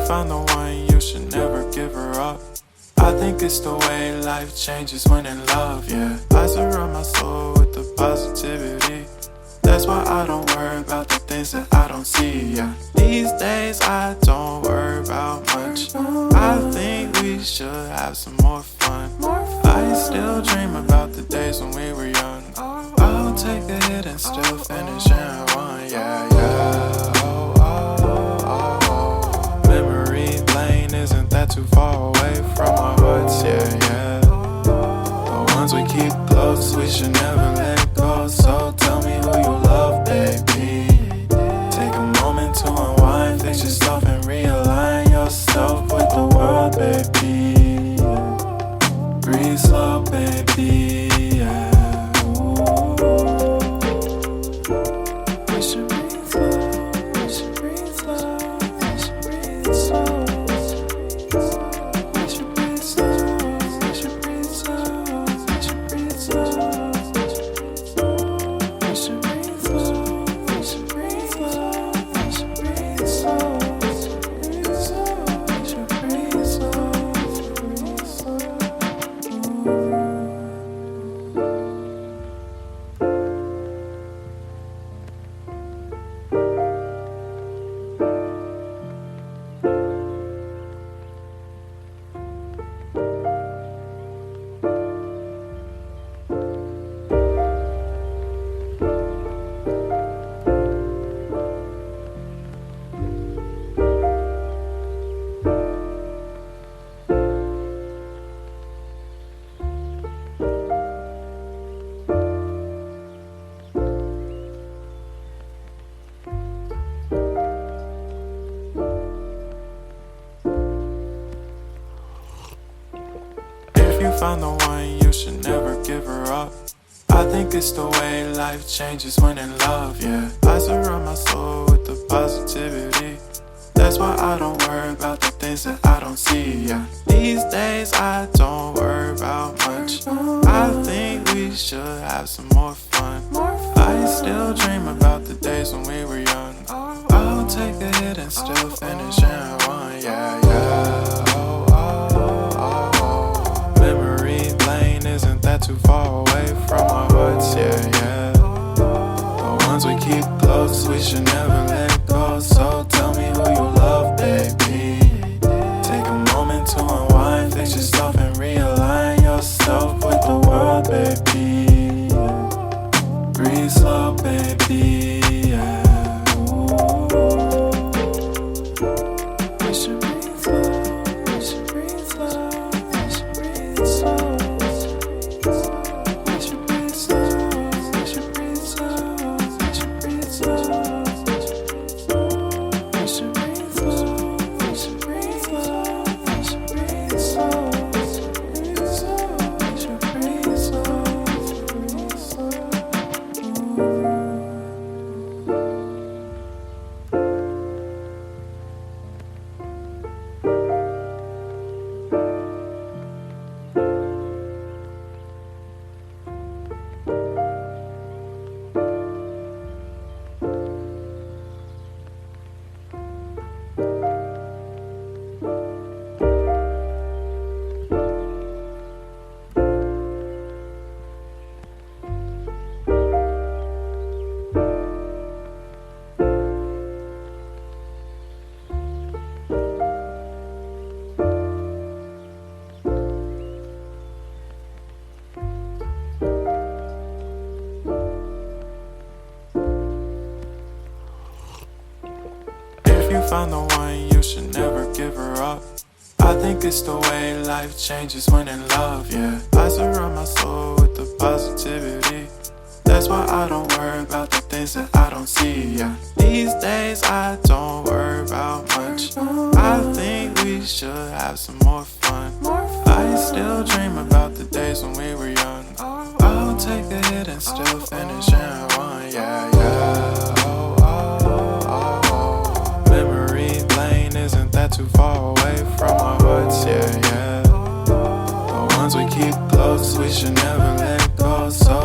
found the one, you should never give her up. I think it's the way life changes when in love, yeah. I surround my soul with the positivity. That's why I don't worry about the things that I don't see, yeah. These days I don't worry about much. I think we should have some more fun. I still dream about the days when we were young. I'll take a hit and still finish in one, yeah, yeah. Oh, oh, oh, oh. Memory lane isn't that too far away from our hearts, yeah, yeah. The ones we keep close, we should never let go. So tell me who you love, baby. Take a moment to unwind, fix yourself and realign yourself with the world, baby. Breathe slow, baby, yeah. We should breathe slow, we should breathe slow, we should breathe slow. We should breathe slow, we should breathe slow, we should breathe slow. We should breathe slow, we should breathe slow, we should breathe slow. We should breathe slow, breathe slow. If you found the one, you should never give her up. I think it's the way life changes when in love, yeah. I surround my soul with the positivity. That's why I don't worry about the things that I don't see, yeah. These days I don't worry about much. I think we should have some more fun. I still dream about the days when we were young. I'll take a hit and still finish in one, yeah, yeah. Oh, oh, oh, oh. Memory lane isn't that too far away from our hearts, yeah, yeah. The ones we keep close, we should never let go. So tell me who you love, baby. Take a moment to unwind, fix yourself and realign yourself with the world, baby. Breathe slow, baby, yeah. We should breathe slow, we should breathe slow, we should breathe slow. We should breathe slow, we should breathe slow, we should breathe slow. We should breathe slow, we should breathe slow, we should breathe slow. We should breathe slow, breathe slow. If you found the one, you should never give her up. I think it's the way life changes when in love, yeah. I surround my soul with the positivity. That's why I don't worry about the things that I don't see, yeah. These days I don't worry about much. I think we should have some more fun. I still dream about the days when we were young. I'll take a hit and still finish in one, yeah, yeah. Oh, oh, oh, oh. Memory lane isn't that too far away from our hearts, yeah, yeah. The ones we keep close, we should never let go. So